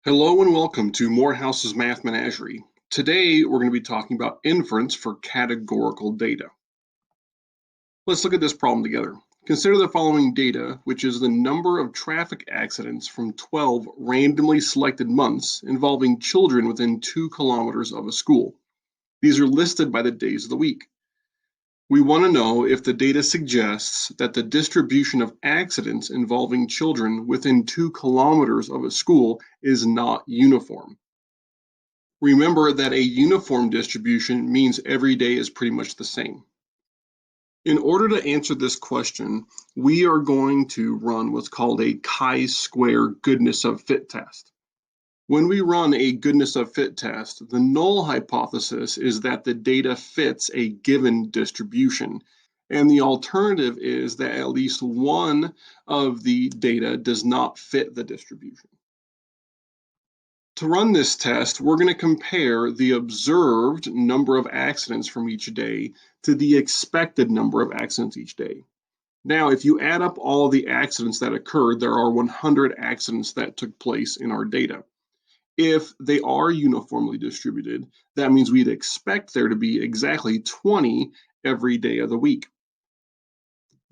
Hello and welcome to Morehouse's Math Menagerie. Today we're going to be talking about inference for categorical data. Let's look at this problem together. Consider the following data, which is the number of traffic accidents from 12 randomly selected months involving children within 2 kilometers of a school. These are listed by the days of the week. We want to know if the data suggests that the distribution of accidents involving children within 2 kilometers of a school is not uniform. Remember that a uniform distribution means every day is pretty much the same. In order to answer this question, we are going to run what's called a chi-square goodness of fit test. When we run a goodness of fit test, the null hypothesis is that the data fits a given distribution, and the alternative is that at least one of the data does not fit the distribution. To run this test, we're going to compare the observed number of accidents from each day to the expected number of accidents each day. Now, if you add up all the accidents that occurred, there are 100 accidents that took place in our data. If they are uniformly distributed, that means we'd expect there to be exactly 20 every day of the week.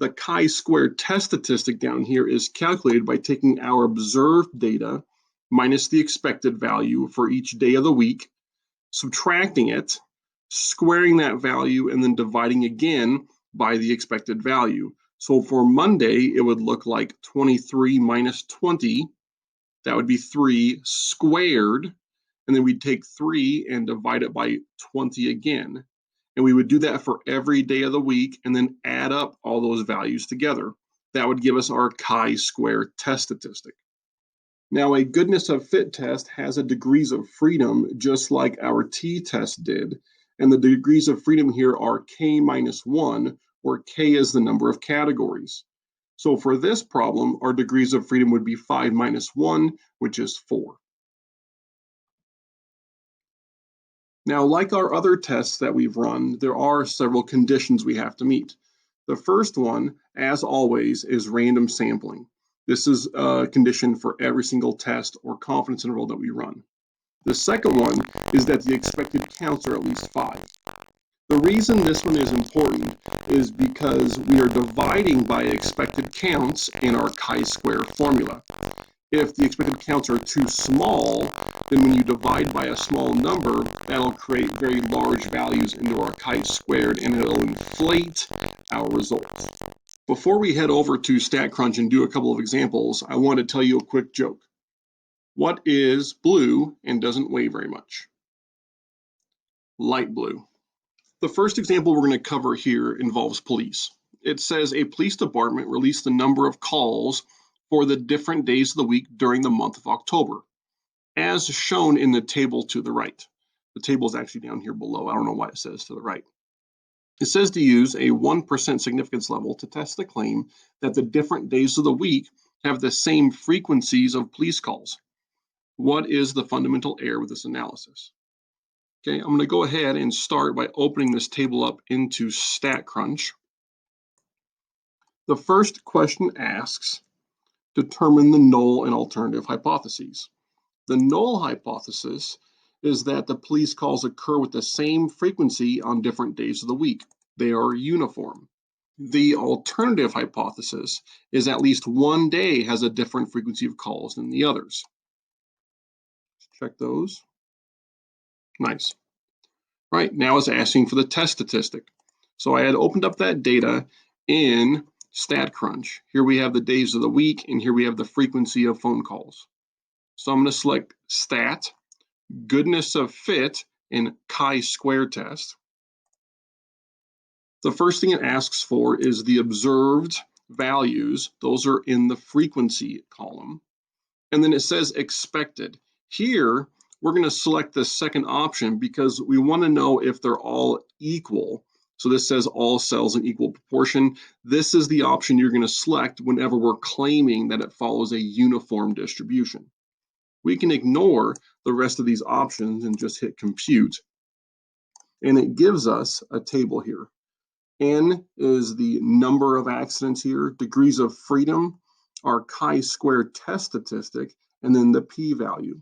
The chi-square test statistic down here is calculated by taking our observed data minus the expected value for each day of the week, subtracting it, squaring that value, and then dividing again by the expected value. So for Monday, it would look like 23 minus 20. That would be 3 squared. And then we'd take 3 and divide it by 20 again. And we would do that for every day of the week and then add up all those values together. That would give us our chi-square test statistic. Now, a goodness of fit test has a degrees of freedom just like our t-test did. And the degrees of freedom here are k minus 1, where k is the number of categories. So for this problem, our degrees of freedom would be 5 minus 1, which is 4. Now, like our other tests that we've run, there are several conditions we have to meet. The first one, as always, is random sampling. This is a condition for every single test or confidence interval that we run. The second one is that the expected counts are at least 5. The reason this one is important is because we are dividing by expected counts in our chi-square formula. If the expected counts are too small, then when you divide by a small number, that'll create very large values into our chi-squared and it'll inflate our results. Before we head over to StatCrunch and do a couple of examples, I want to tell you a quick joke. What is blue and doesn't weigh very much? Light blue. The first example we're going to cover here involves police. It says a police department released the number of calls for the different days of the week during the month of October, as shown in the table to the right. The table is actually down here below. I don't know why it says to the right. It says to use a 1% significance level to test the claim that the different days of the week have the same frequencies of police calls. What is the fundamental error with this analysis? Okay, I'm going to go ahead and start by opening this table up into StatCrunch. The first question asks, determine the null and alternative hypotheses. The null hypothesis is that the police calls occur with the same frequency on different days of the week. They are uniform. The alternative hypothesis is at least one day has a different frequency of calls than the others. Check those. Nice. Right, now it's asking for the test statistic. So I had opened up that data in StatCrunch. Here we have the days of the week, and here we have the frequency of phone calls. So I'm going to select Stat, Goodness of Fit, and chi-square test. The first thing it asks for is the observed values. Those are in the frequency column. And then it says expected. Here, we're going to select the second option because we want to know if they're all equal. So this says all cells in equal proportion. This is the option you're going to select whenever we're claiming that it follows a uniform distribution. We can ignore the rest of these options and just hit compute. And it gives us a table here. N is the number of accidents here, degrees of freedom, our chi-square test statistic, and then the p-value.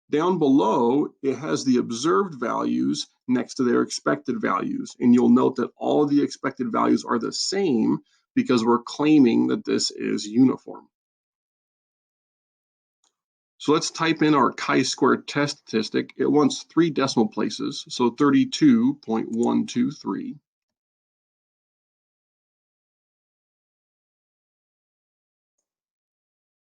Down below, it has the observed values next to their expected values. And you'll note that all of the expected values are the same because we're claiming that this is uniform. So let's type in our chi-square test statistic. It wants 3 decimal places, so 32.123.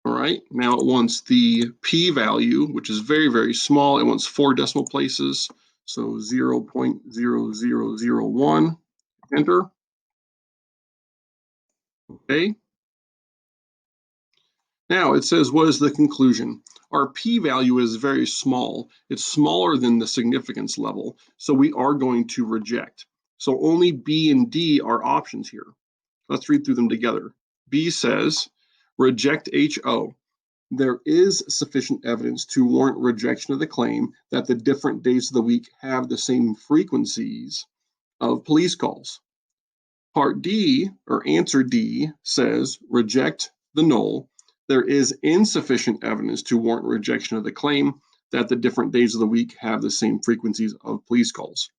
All right, now it wants the p-value, which is very, very small. It wants 4 decimal places, so 0.0001. Enter. Okay. Now it says, what is the conclusion? Our p-value is very small. It's smaller than the significance level, so we are going to reject. So only B and D are options here. Let's read through them together. B says, reject HO. There is sufficient evidence to warrant rejection of the claim that the different days of the week have the same frequencies of police calls. Part D, or answer D, says reject the null. There is insufficient evidence to warrant rejection of the claim that the different days of the week have the same frequencies of police calls.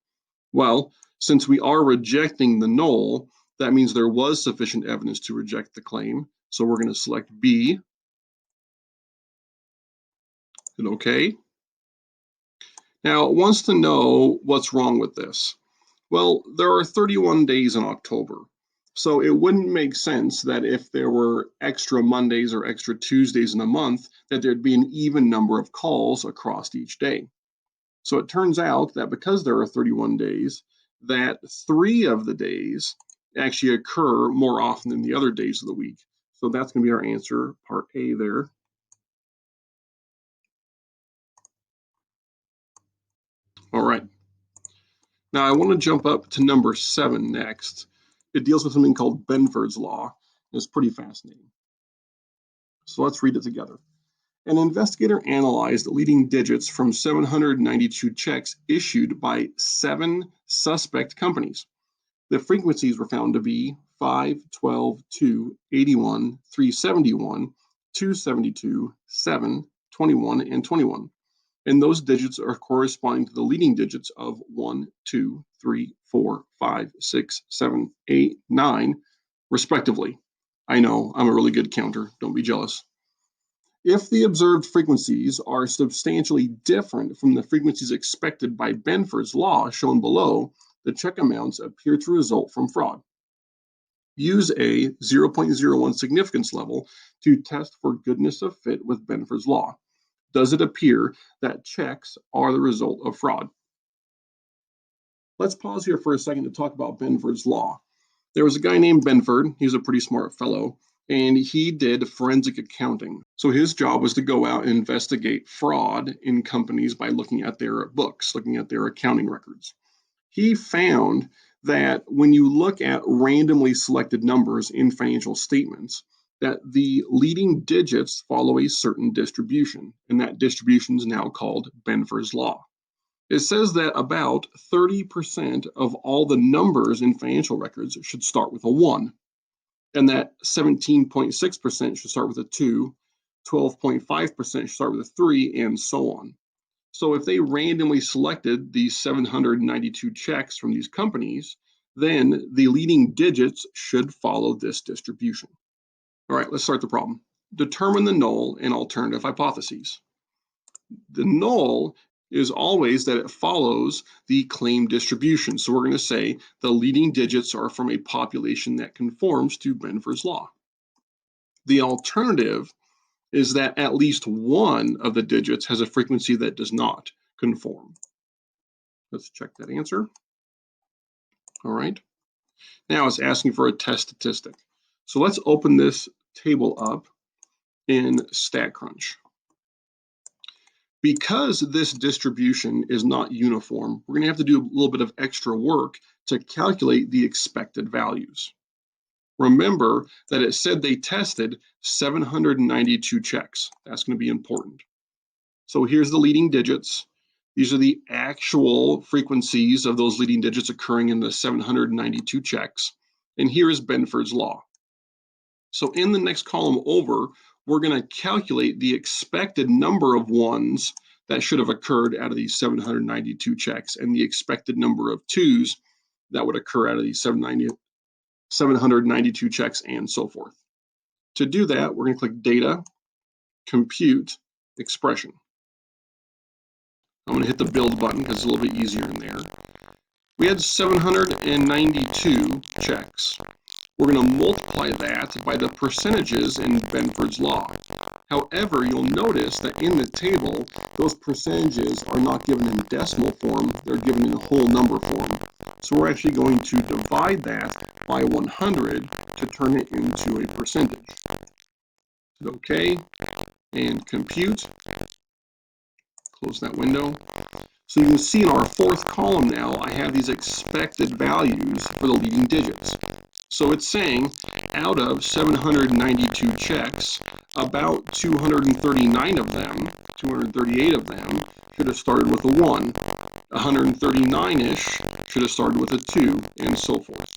Well, since we are rejecting the null, that means there was sufficient evidence to reject the claim. So we're going to select B. Hit OK. Now it wants to know what's wrong with this. Well, there are 31 days in October. So it wouldn't make sense that if there were extra Mondays or extra Tuesdays in a month, that there'd be an even number of calls across each day. So it turns out that because there are 31 days, that 3 of the days actually occur more often than the other days of the week. So that's going to be our answer, part A there. All right. Now I want to jump up to number 7 next. It deals with something called Benford's Law. It's pretty fascinating. So let's read it together. An investigator analyzed leading digits from 792 checks issued by 7 suspect companies. The frequencies were found to be 5, 12, 2, 81, 371, 272, 7, 21, and 21. And those digits are corresponding to the leading digits of 1, 2, 3, 4, 5, 6, 7, 8, 9, respectively. I know, I'm a really good counter, don't be jealous. If the observed frequencies are substantially different from the frequencies expected by Benford's law shown below, the check amounts appear to result from fraud. Use a 0.01 significance level to test for goodness of fit with Benford's law. Does it appear that checks are the result of fraud? Let's pause here for a second to talk about Benford's law. There was a guy named Benford. He's a pretty smart fellow, and he did forensic accounting. So his job was to go out and investigate fraud in companies by looking at their books, looking at their accounting records. He found that when you look at randomly selected numbers in financial statements, that the leading digits follow a certain distribution, and that distribution is now called Benford's law. It says that about 30% of all the numbers in financial records should start with a 1, and that 17.6% should start with a 2, 12.5% should start with a 3, and so on. So if they randomly selected these 792 checks from these companies, then the leading digits should follow this distribution. All right, let's start the problem. Determine the null and alternative hypotheses. The null is always that it follows the claim distribution. So we're going to say the leading digits are from a population that conforms to Benford's law. The alternative is that at least one of the digits has a frequency that does not conform. Let's check that answer. All right. Now it's asking for a test statistic. So let's open this table up in StatCrunch. Because this distribution is not uniform, we're going to have to do a little bit of extra work to calculate the expected values. Remember that it said they tested 792 checks. That's going to be important. So here's the leading digits. These are the actual frequencies of those leading digits occurring in the 792 checks. And here is Benford's law. So in the next column over, we're going to calculate the expected number of ones that should have occurred out of these 792 checks and the expected number of 2s that would occur out of these 792 checks and so forth. To do that, we're going to click Data, Compute, Expression. I'm going to hit the Build button because it's a little bit easier in there. We had 792 checks. We're going to multiply that by the percentages in Benford's law. However, you'll notice that in the table, those percentages are not given in decimal form, they're given in whole number form. So we're actually going to divide that by 100 to turn it into a percentage. Okay, and compute. Close that window. So you can see in our fourth column now, I have these expected values for the leading digits. So it's saying out of 792 checks, about 239 of them, 238 of them, should have started with a 1. 139-ish should have started with a 2, and so forth.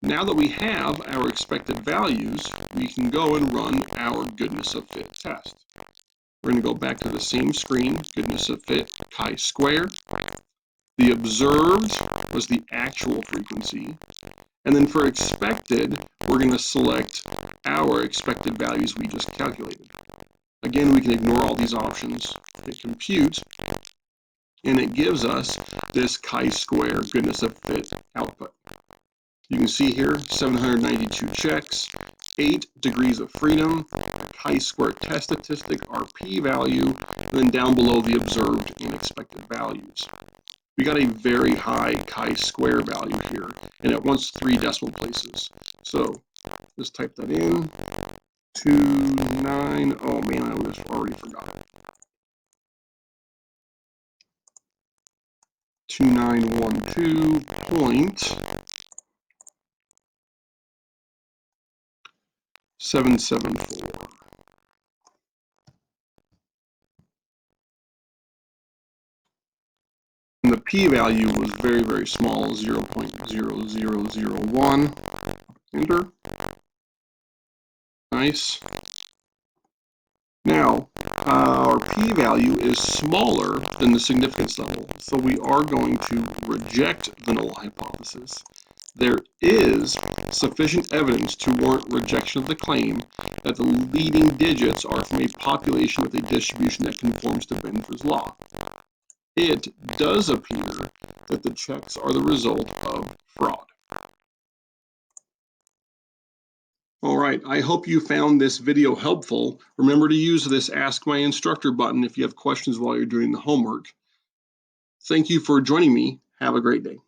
Now that we have our expected values, we can go and run our goodness of fit test. We're going to go back to the same screen, goodness of fit, chi-square. The observed was the actual frequency. And then for expected, we're going to select our expected values we just calculated. Again, we can ignore all these options, hit compute, and it gives us this chi-square goodness of fit output. You can see here, 792 checks, 8 degrees of freedom, chi-square test statistic, our p-value, and then down below the observed and expected values. We got a very high chi-square value here, and it wants 3 decimal places. So let's type that in. 29. Oh man, I already forgot. 2912.774. And the p-value was very, very small, 0.0001. Enter. Nice. Now, our p-value is smaller than the significance level, so we are going to reject the null hypothesis. There is sufficient evidence to warrant rejection of the claim that the leading digits are from a population with a distribution that conforms to Benford's law. It does appear that the checks are the result of fraud. All right, I hope you found this video helpful. Remember to use this Ask My Instructor button if you have questions while you're doing the homework. Thank you for joining me. Have a great day.